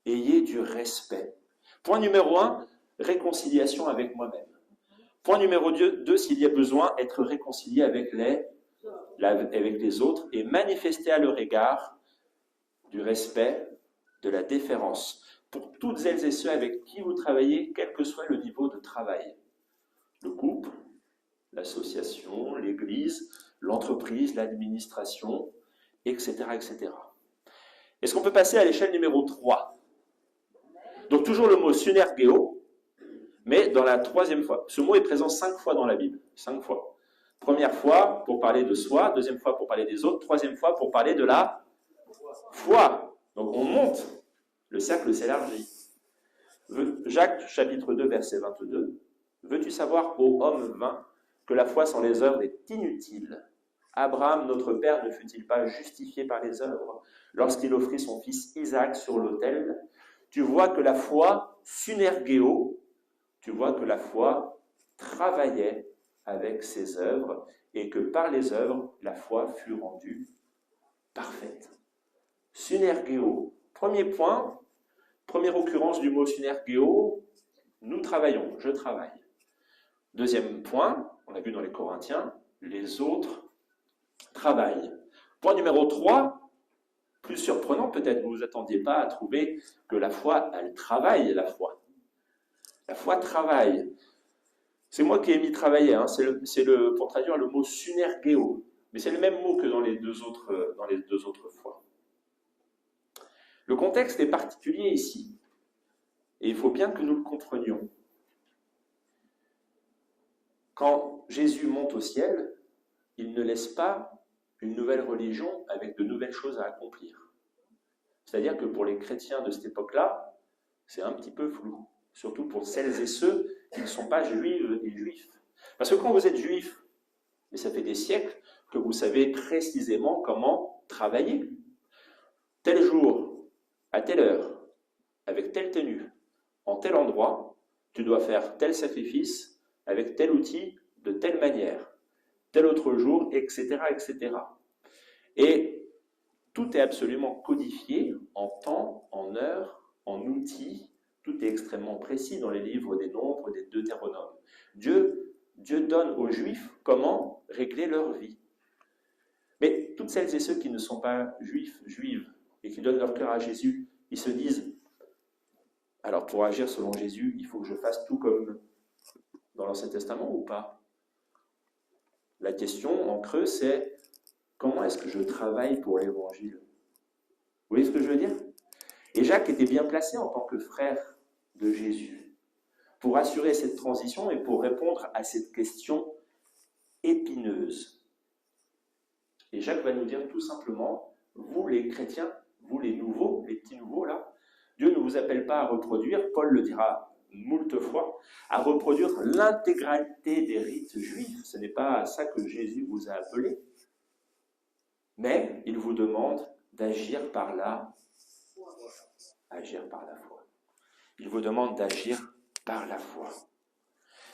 ayez du respect. Point numéro 1, réconciliation avec moi-même. Point numéro 2, s'il y a besoin, être réconcilié avec les autres et manifester à leur égard du respect, de la déférence. Pour toutes celles et ceux avec qui vous travaillez, quel que soit le niveau de travail. Le couple, l'association, l'église, l'entreprise, l'administration, etc., etc. Est-ce qu'on peut passer à l'échelle numéro 3? Donc toujours le mot synergéo, mais dans la troisième fois. Ce mot est présent 5 fois dans la Bible. 5 fois. Première fois pour parler de soi, deuxième fois pour parler des autres, troisième fois pour parler de la foi. Donc on monte, le cercle s'élargit. Jacques chapitre 2 verset 22. Veux-tu savoir, ô homme vain, que la foi sans les œuvres est inutile? Abraham, notre père, ne fut-il pas justifié par les œuvres lorsqu'il offrit son fils Isaac sur l'autel? Tu vois que la foi, synergéo, tu vois que la foi travaillait avec ses œuvres et que par les œuvres, la foi fut rendue parfaite. Synergéo. Premier point, première occurrence du mot synergéo, nous travaillons, je travaille. Deuxième point, on l'a vu dans les Corinthiens, les autres travaillent. Point numéro 3, plus surprenant peut-être, vous ne vous attendiez pas à trouver que la foi, elle travaille la foi. La foi travaille. C'est moi qui ai mis travailler, hein. Pour traduire le mot synergéo, mais c'est le même mot que dans les deux autres fois. Le contexte est particulier ici, et il faut bien que nous le comprenions. Quand Jésus monte au ciel, il ne laisse pas une nouvelle religion avec de nouvelles choses à accomplir. C'est-à-dire que pour les chrétiens de cette époque-là, c'est un petit peu flou, surtout pour celles et ceux qui ne sont pas juives et juifs. Parce que quand vous êtes juif, et ça fait des siècles que vous savez précisément comment travailler. Tel jour, à telle heure, avec telle tenue, en tel endroit, tu dois faire tel sacrifice, avec tel outil, de telle manière, tel autre jour, etc., etc. Et tout est absolument codifié en temps, en heure, en outils. Tout est extrêmement précis dans les livres des Nombres, des Deutéronomes. Dieu donne aux Juifs comment régler leur vie. Mais toutes celles et ceux qui ne sont pas juifs, juives, et qui donnent leur cœur à Jésus, ils se disent, alors pour agir selon Jésus, il faut que je fasse tout comme dans l'Ancien Testament ou pas? La question en creux, c'est comment est-ce que je travaille pour l'Évangile? Vous voyez ce que je veux dire? Et Jacques était bien placé en tant que frère de Jésus pour assurer cette transition et pour répondre à cette question épineuse. Et Jacques va nous dire tout simplement, vous les chrétiens, vous les nouveaux, les petits nouveaux là, Dieu ne vous appelle pas à reproduire, Paul le dira moult fois, à reproduire l'intégralité des rites juifs. Ce n'est pas à ça que Jésus vous a appelé. Mais il vous demande d'agir par la foi. Il vous demande d'agir par la foi.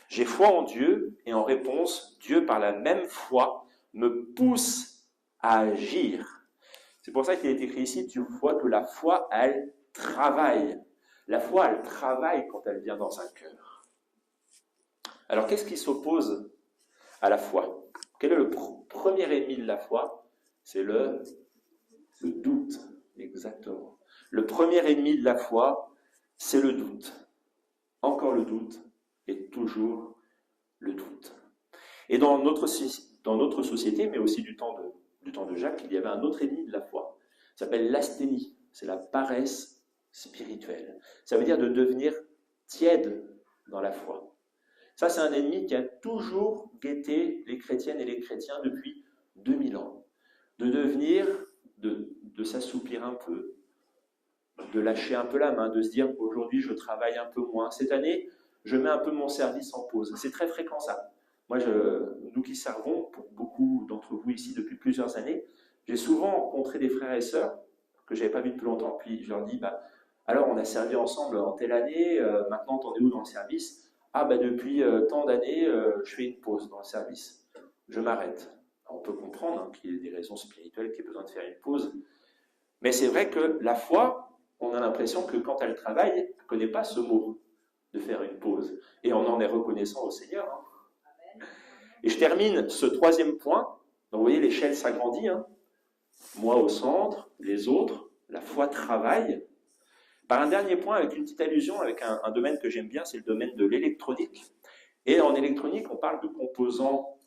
J'ai foi en Dieu et en réponse, Dieu par la même foi me pousse à agir. C'est pour ça qu'il est écrit ici, tu vois que la foi, elle travaille. La foi, elle travaille quand elle vient dans un cœur. Alors, qu'est-ce qui s'oppose à la foi? Quel est le premier ennemi de la foi? C'est le doute, exactement. Le premier ennemi de la foi, c'est le doute. Encore le doute et toujours le doute. Et dans notre société, mais aussi du temps de Jacques, il y avait un autre ennemi de la foi. Ça s'appelle l'asthénie, c'est la paresse spirituelle. Ça veut dire de devenir tiède dans la foi. Ça, c'est un ennemi qui a toujours guetté les chrétiennes et les chrétiens depuis 2000 ans. De devenir, de s'assoupir un peu, de lâcher un peu la main, de se dire aujourd'hui je travaille un peu moins. Cette année, je mets un peu mon service en pause. C'est très fréquent ça. Moi, nous qui servons, pour beaucoup d'entre vous ici depuis plusieurs années, j'ai souvent rencontré des frères et sœurs que je n'avais pas vus depuis longtemps, puis je leur dis, alors on a servi ensemble en telle année, maintenant t'en es où dans le service? Depuis tant d'années, je fais une pause dans le service, je m'arrête. On peut comprendre qu'il y ait des raisons spirituelles qui aient besoin de faire une pause, mais c'est vrai que la foi, on a l'impression que quand elle travaille, elle ne connaît pas ce mot de faire une pause. Et on en est reconnaissant au Seigneur. Hein. Et je termine ce troisième point. Donc vous voyez, l'échelle s'agrandit. Hein. Moi au centre, les autres, la foi travaille. Par un dernier point, avec une petite allusion, avec un domaine que j'aime bien, c'est le domaine de l'électronique. Et en électronique, on parle de composants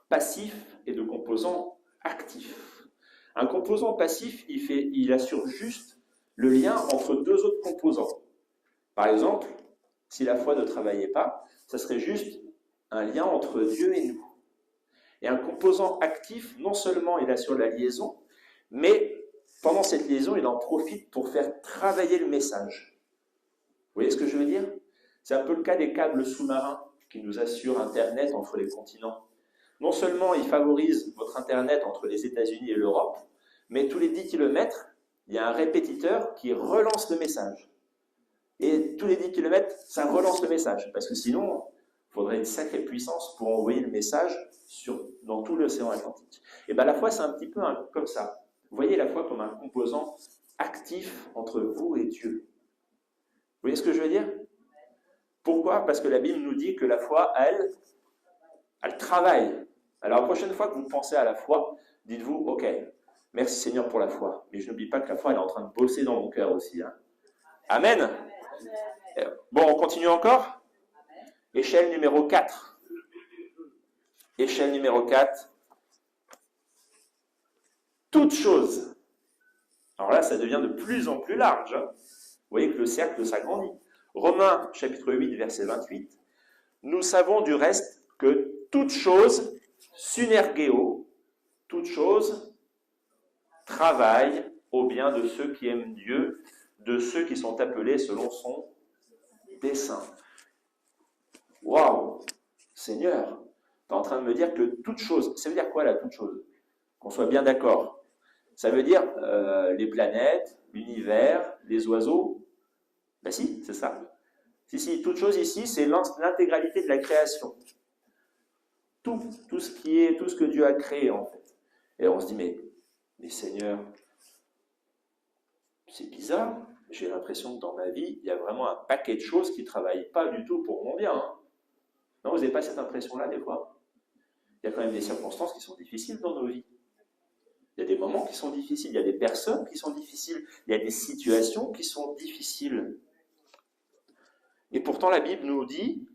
passifs et de composants actifs. Un composant passif, il assure juste le lien entre deux autres composants. Par exemple, si la foi ne travaillait pas, ça serait juste un lien entre Dieu et nous. Et un composant actif, non seulement il assure la liaison, mais pendant cette liaison, il en profite pour faire travailler le message. Vous voyez ce que je veux dire? C'est un peu le cas des câbles sous-marins qui nous assurent Internet entre les continents. Non seulement ils favorisent votre Internet entre les États-Unis et l'Europe, mais tous les 10 km, il y a un répétiteur qui relance le message. Et tous les 10 km, ça relance le message. Parce que sinon, il faudrait une sacrée puissance pour envoyer le message dans tout l'océan Atlantique. Et bien la foi, c'est un petit peu comme ça. Vous voyez la foi comme un composant actif entre vous et Dieu. Vous voyez ce que je veux dire? Pourquoi? Parce que la Bible nous dit que la foi, elle travaille. Alors la prochaine fois que vous pensez à la foi, dites-vous, ok, merci Seigneur pour la foi. Mais je n'oublie pas que la foi, elle est en train de bosser dans mon cœur aussi. Hein. Amen. Bon, on continue encore. Échelle numéro 4. Échelle numéro 4. Toute chose. Alors là, ça devient de plus en plus large. Hein. Vous voyez que le cercle s'agrandit. Romains, chapitre 8, verset 28. Nous savons du reste que toute chose, synergéo, toute chose travaille au bien de ceux qui aiment Dieu, de ceux qui sont appelés selon son dessein. Waouh! Seigneur, tu es en train de me dire que toute chose, ça veut dire quoi là, toute chose? Qu'on soit bien d'accord. Ça veut dire les planètes, l'univers, les oiseaux. Ben si, c'est ça. Si, toute chose ici, c'est l'intégralité de la création. Tout ce que Dieu a créé en fait. Et on se dit, mais Seigneur, c'est bizarre. J'ai l'impression que dans ma vie, il y a vraiment un paquet de choses qui ne travaillent pas du tout pour mon bien. Hein. Non, vous n'avez pas cette impression-là des fois? Il y a quand même des circonstances qui sont difficiles dans nos vies. Il y a des moments qui sont difficiles, il y a des personnes qui sont difficiles, il y a des situations qui sont difficiles. Et pourtant, la Bible nous dit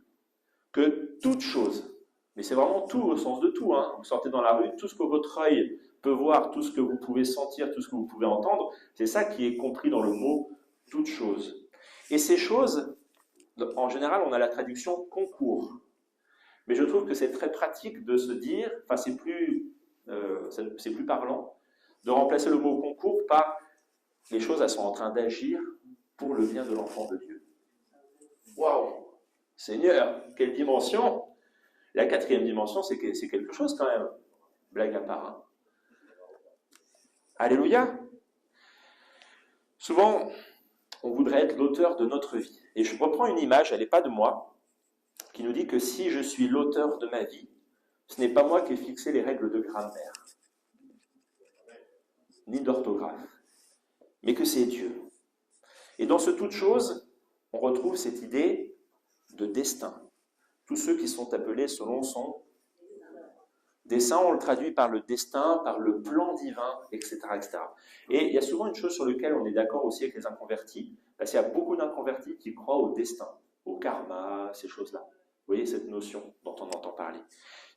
que toute chose, mais c'est vraiment tout au sens de tout, hein. Vous sortez dans la rue, tout ce que votre œil peut voir, tout ce que vous pouvez sentir, tout ce que vous pouvez entendre, c'est ça qui est compris dans le mot « toute chose ». Et ces choses, en général, on a la traduction « concours ». Mais je trouve que c'est très pratique de se dire, enfin c'est plus parlant, de remplacer le mot « concours » par « les choses, elles sont en train d'agir pour le bien de l'enfant de Dieu ». Waouh! Seigneur, quelle dimension! La quatrième dimension, c'est quelque chose quand même. Blague à part. Hein. Alléluia! Souvent, on voudrait être l'auteur de notre vie. Et je reprends une image, elle n'est pas de moi, qui nous dit que si je suis l'auteur de ma vie, ce n'est pas moi qui ai fixé les règles de grammaire, ni d'orthographe, mais que c'est Dieu. Et dans ce toute chose, on retrouve cette idée de destin. Tous ceux qui sont appelés selon son dessein, on le traduit par le destin, par le plan divin, etc., etc. Et il y a souvent une chose sur laquelle on est d'accord aussi avec les inconvertis, parce qu'il y a beaucoup d'inconvertis qui croient au destin, au karma, ces choses-là. Vous voyez cette notion dont on entend parler.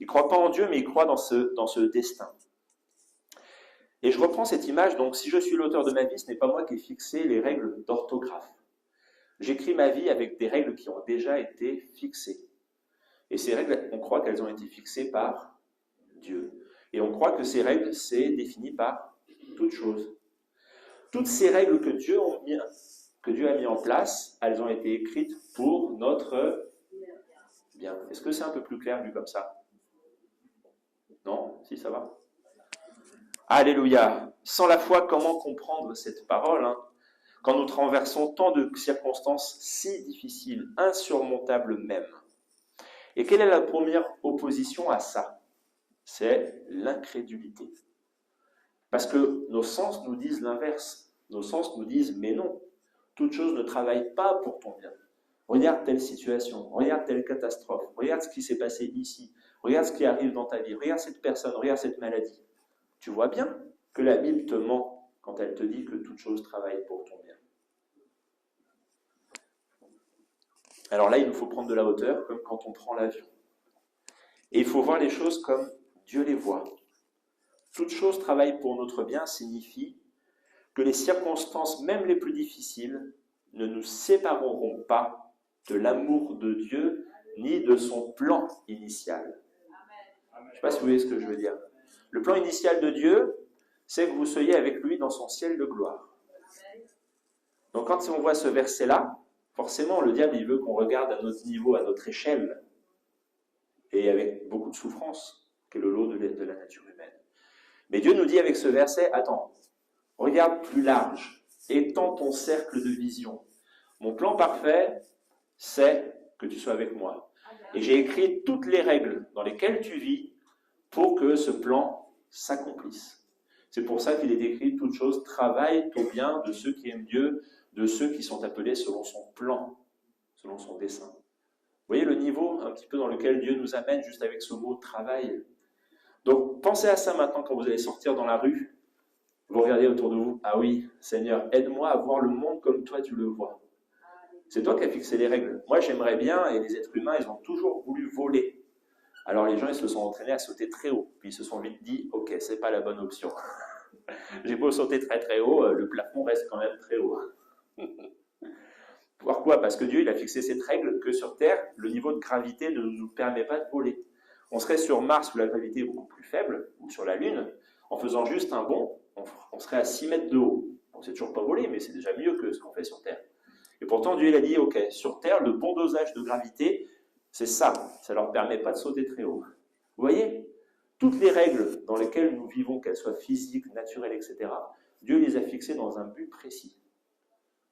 Ils ne croient pas en Dieu, mais ils croient dans ce destin. Et je reprends cette image, donc si je suis l'auteur de ma vie, ce n'est pas moi qui ai fixé les règles d'orthographe. J'écris ma vie avec des règles qui ont déjà été fixées. Et ces règles, on croit qu'elles ont été fixées par Dieu. Et on croit que ces règles, c'est défini par toute chose. Toutes ces règles que Dieu a mis en place, elles ont été écrites pour notre bien. Est-ce que c'est un peu plus clair vu comme ça? Non? Si, ça va? Alléluia! Sans la foi, comment comprendre cette parole, hein? Quand nous traversons tant de circonstances si difficiles, insurmontables même. Et quelle est la première opposition à ça? C'est l'incrédulité. Parce que nos sens nous disent l'inverse. Nos sens nous disent, mais non, Toute chose ne travaille pas pour ton bien. Regarde telle situation, regarde telle catastrophe, regarde ce qui s'est passé ici, regarde ce qui arrive dans ta vie, regarde cette personne, regarde cette maladie. Tu vois bien que la Bible te ment quand elle te dit que toute chose travaille pour ton bien. Alors là, il nous faut prendre de la hauteur, comme quand on prend l'avion. Et il faut voir les choses comme Dieu les voit. Toute chose travaille pour notre bien signifie que les circonstances, même les plus difficiles, ne nous sépareront pas de l'amour de Dieu ni de son plan initial. Je ne sais pas si vous voyez ce que je veux dire. Le plan initial de Dieu, c'est que vous soyez avec lui dans son ciel de gloire. Donc quand on voit ce verset-là, forcément le diable il veut qu'on regarde à notre niveau, à notre échelle, et avec beaucoup de souffrance, qui est le lot de la nature humaine. Mais Dieu nous dit avec ce verset, attends, regarde plus large, étends ton cercle de vision. Mon plan parfait, c'est que tu sois avec moi. Et j'ai écrit toutes les règles dans lesquelles tu vis pour que ce plan s'accomplisse. C'est pour ça qu'il est écrit, toute chose travaille au bien de ceux qui aiment Dieu, de ceux qui sont appelés selon son plan, selon son dessein. Vous voyez le niveau un petit peu dans lequel Dieu nous amène juste avec ce mot « travail ». Donc pensez à ça maintenant quand vous allez sortir dans la rue. Vous regardez autour de vous, ah oui, Seigneur, aide-moi à voir le monde comme toi tu le vois. C'est toi qui as fixé les règles. Moi j'aimerais bien, et les êtres humains, ils ont toujours voulu voler. Alors les gens, ils se sont entraînés à sauter très haut. Puis ils se sont vite dit, ok, c'est pas la bonne option. J'ai beau sauter très très haut, le plafond reste quand même très haut. Pourquoi ? Parce que Dieu, il a fixé cette règle que sur Terre, le niveau de gravité ne nous permet pas de voler. On serait sur Mars où la gravité est beaucoup plus faible, ou sur la Lune, en faisant juste un bond, on serait à 6 mètres de haut. On ne sait toujours pas voler, mais c'est déjà mieux que ce qu'on fait sur Terre. Et pourtant, Dieu il a dit, ok, sur Terre, le bon dosage de gravité, c'est ça. Ça ne leur permet pas de sauter très haut. Vous voyez ? Toutes les règles dans lesquelles nous vivons, qu'elles soient physiques, naturelles, etc., Dieu les a fixées dans un but précis.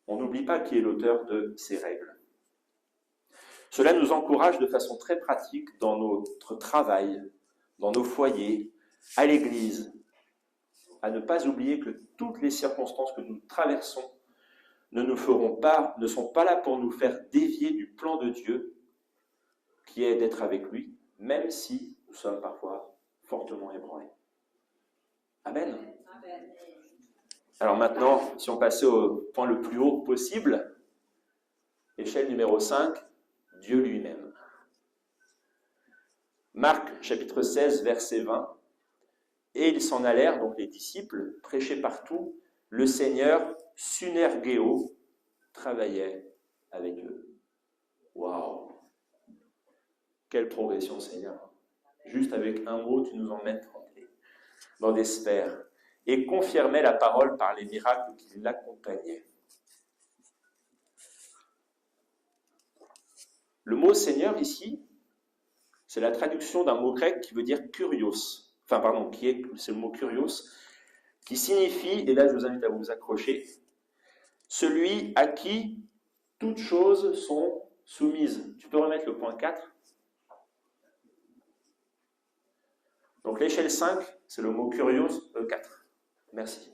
On n'oublie pas qui est l'auteur de ces règles. Cela nous encourage de façon très pratique dans notre travail, dans nos foyers, à l'église, à ne pas oublier que toutes les circonstances que nous traversons ne sont pas là pour nous faire dévier du plan de Dieu, qui est d'être avec lui, même si nous sommes parfois fortement ébranlés. Amen. Alors maintenant, si on passait au point le plus haut possible, échelle numéro 5, Dieu lui-même. Marc, chapitre 16, verset 20. Et ils s'en allèrent, donc les disciples, prêchaient partout. Le Seigneur, sunergéo, travaillait avec eux. Waouh! Quelle progression, Seigneur! Juste avec un mot, tu nous emmènes dans des sphères. Et confirmait la parole par les miracles qui l'accompagnaient. Le mot Seigneur ici, c'est la traduction d'un mot grec qui veut dire kurios. C'est le mot kurios, qui signifie, et là je vous invite à vous accrocher, celui à qui toutes choses sont soumises. Tu peux remettre le point 4. Donc l'échelle 5, c'est le mot kurios 4. Merci.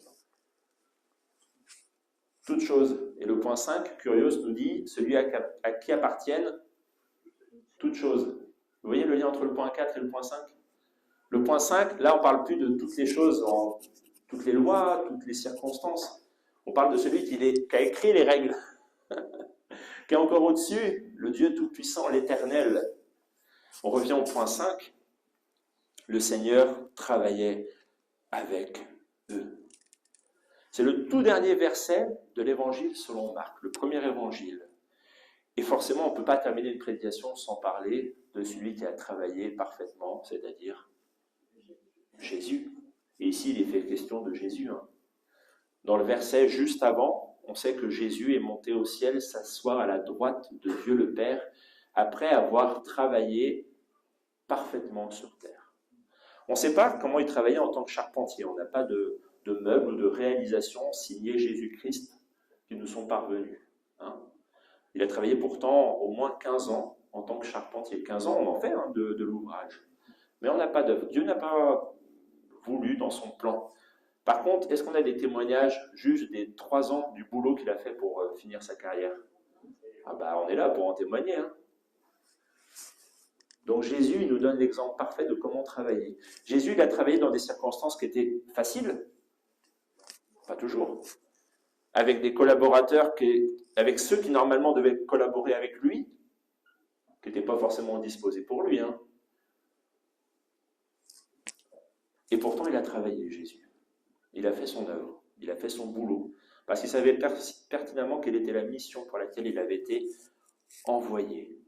Toutes choses. Et le point 5, kurios, nous dit celui à qui appartiennent toutes choses. Vous voyez le lien entre le point 4 et le point 5 ? Le point 5, là on ne parle plus de toutes les choses, toutes les lois, toutes les circonstances. On parle de celui qui a écrit les règles, qui est encore au-dessus, le Dieu Tout-Puissant, l'Éternel. On revient au point 5. Le Seigneur travaillait avec eux. C'est le tout dernier verset de l'évangile selon Marc, le premier évangile. Et forcément, on ne peut pas terminer une prédication sans parler de celui qui a travaillé parfaitement, c'est-à-dire Jésus. Et ici, il est fait question de Jésus. Dans le verset juste avant, on sait que Jésus est monté au ciel, s'asseoir à la droite de Dieu le Père, après avoir travaillé parfaitement sur terre. On ne sait pas comment il travaillait en tant que charpentier. On n'a pas de meubles ou de réalisations signées Jésus-Christ qui nous sont parvenus. Il a travaillé pourtant au moins 15 ans en tant que charpentier. 15 ans, on en fait de l'ouvrage. Mais on n'a pas d'œuvre. Dieu n'a pas voulu, dans son plan, Par contre, est-ce qu'on a des témoignages juste des 3 ans du boulot qu'il a fait pour finir sa carrière? Ah bah, on est là pour en témoigner. Hein. Donc Jésus, il nous donne l'exemple parfait de comment travailler. Jésus, il a travaillé dans des circonstances qui étaient faciles, pas toujours, avec des collaborateurs, avec ceux qui normalement devaient collaborer avec lui, qui n'étaient pas forcément disposés pour lui. Hein. Et pourtant, il a travaillé, Jésus. Il a fait son œuvre, il a fait son boulot, parce qu'il savait pertinemment quelle était la mission pour laquelle il avait été envoyé.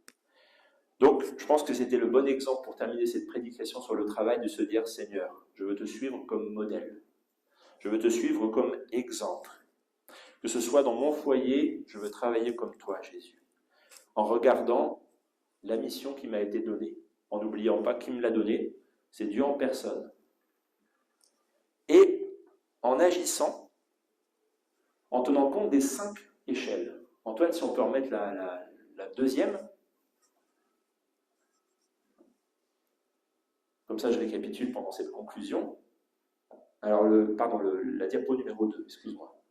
Donc, je pense que c'était le bon exemple pour terminer cette prédication sur le travail, de se dire, Seigneur, je veux te suivre comme modèle, je veux te suivre comme exemple. Que ce soit dans mon foyer, je veux travailler comme toi, Jésus, en regardant la mission qui m'a été donnée, en n'oubliant pas qui me l'a donnée, c'est Dieu en personne. Et en agissant, en tenant compte des 5 échelles. Antoine, si on peut remettre la deuxième. Comme ça, je récapitule pendant cette conclusion. Alors, la diapo numéro 2, excuse-moi.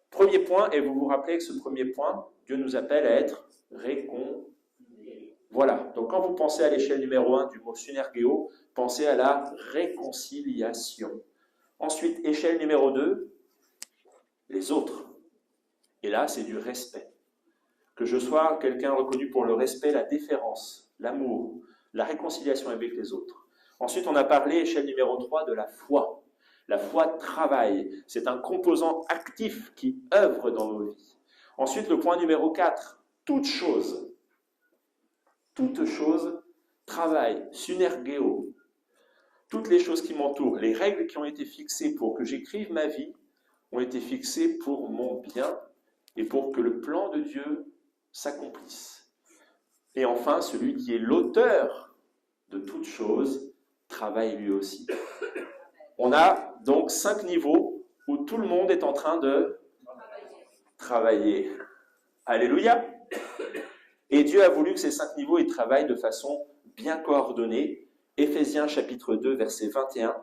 Premier point, et vous vous rappelez que ce premier point, Dieu nous appelle à être réconciliés. Voilà, donc quand vous pensez à l'échelle numéro 1 du mot synergéo, pensez à la réconciliation. Ensuite, échelle numéro 2, les autres. Et là, c'est du respect. Que je sois quelqu'un reconnu pour le respect, la déférence, l'amour, la réconciliation avec les autres. Ensuite, on a parlé, échelle numéro 3, de la foi. La foi travaille. C'est un composant actif qui œuvre dans nos vies. Ensuite, le point numéro 4, toute chose travaille, synergéo. Toutes les choses qui m'entourent, les règles qui ont été fixées pour que j'écrive ma vie, ont été fixées pour mon bien et pour que le plan de Dieu s'accomplisse. Et enfin, celui qui est l'auteur de toutes choses travaille lui aussi. On a donc 5 niveaux où tout le monde est en train de travailler. Alléluia! Et Dieu a voulu que ces 5 niveaux y travaillent de façon bien coordonnée. Éphésiens chapitre 2, verset 21.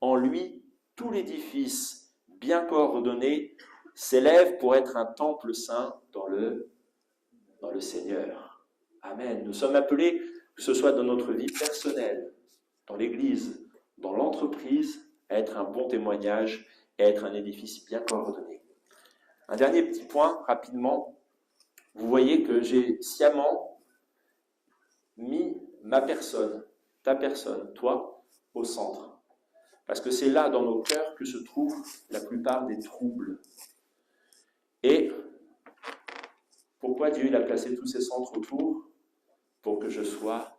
En lui, tout l'édifice bien coordonné s'élève pour être un temple saint dans le Seigneur. Amen. Nous sommes appelés, que ce soit dans notre vie personnelle, dans l'Église, dans l'entreprise, à être un bon témoignage et à être un édifice bien coordonné. Un dernier petit point, rapidement. Vous voyez que j'ai sciemment mis ma personne, ta personne, toi, au centre. Parce que c'est là, dans nos cœurs, que se trouvent la plupart des troubles. Et pourquoi Dieu a placé tous ces centres autour? Pour que je sois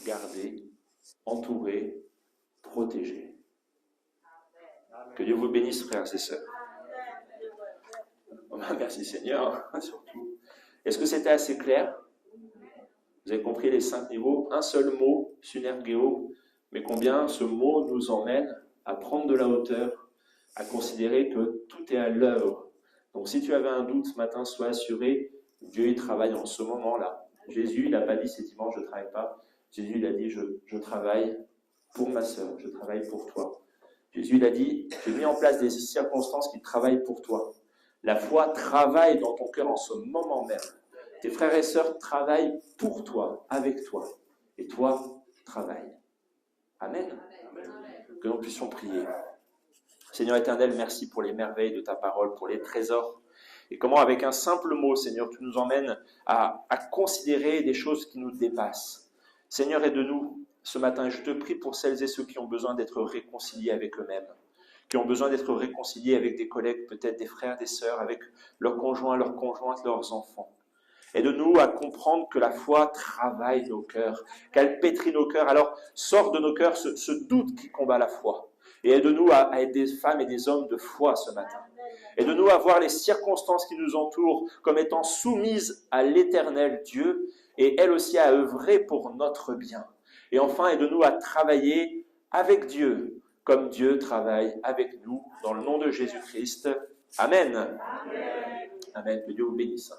gardé, entouré, protégé. Que Dieu vous bénisse, frères et sœurs. Merci Seigneur, surtout. Est-ce que c'était assez clair? Vous avez compris les 5 niveaux? Un seul mot, synergéo, mais combien ce mot nous emmène à prendre de la hauteur, à considérer que tout est à l'œuvre. Donc si tu avais un doute ce matin, sois assuré, Dieu il travaille en ce moment-là. Jésus, il n'a pas dit c'est dimanche, je ne travaille pas. Jésus, il a dit je travaille pour ma sœur, je travaille pour toi. Jésus, il a dit, j'ai mis en place des circonstances qui travaillent pour toi. La foi travaille dans ton cœur en ce moment même. Tes frères et sœurs travaillent pour toi, avec toi. Et toi, travaille. Amen. Que nous puissions prier. Seigneur éternel, merci pour les merveilles de ta parole, pour les trésors. Et comment avec un simple mot, Seigneur, tu nous emmènes à considérer des choses qui nous dépassent. Seigneur, aide-nous ce matin. Je te prie pour celles et ceux qui ont besoin d'être réconciliés avec eux-mêmes, qui ont besoin d'être réconciliés avec des collègues, peut-être des frères, des sœurs, avec leurs conjoints, leurs conjointes, leurs enfants. Aide-nous à comprendre que la foi travaille nos cœurs, qu'elle pétrit nos cœurs. Alors, sort de nos cœurs ce doute qui combat la foi. Et aide-nous à être des femmes et des hommes de foi ce matin. Aide-nous à voir les circonstances qui nous entourent comme étant soumises à l'Éternel Dieu et elles aussi à œuvrer pour notre bien. Et enfin, aide-nous à travailler avec Dieu, comme Dieu travaille avec nous, dans le nom de Jésus-Christ. Amen. Amen. Que Dieu vous bénisse.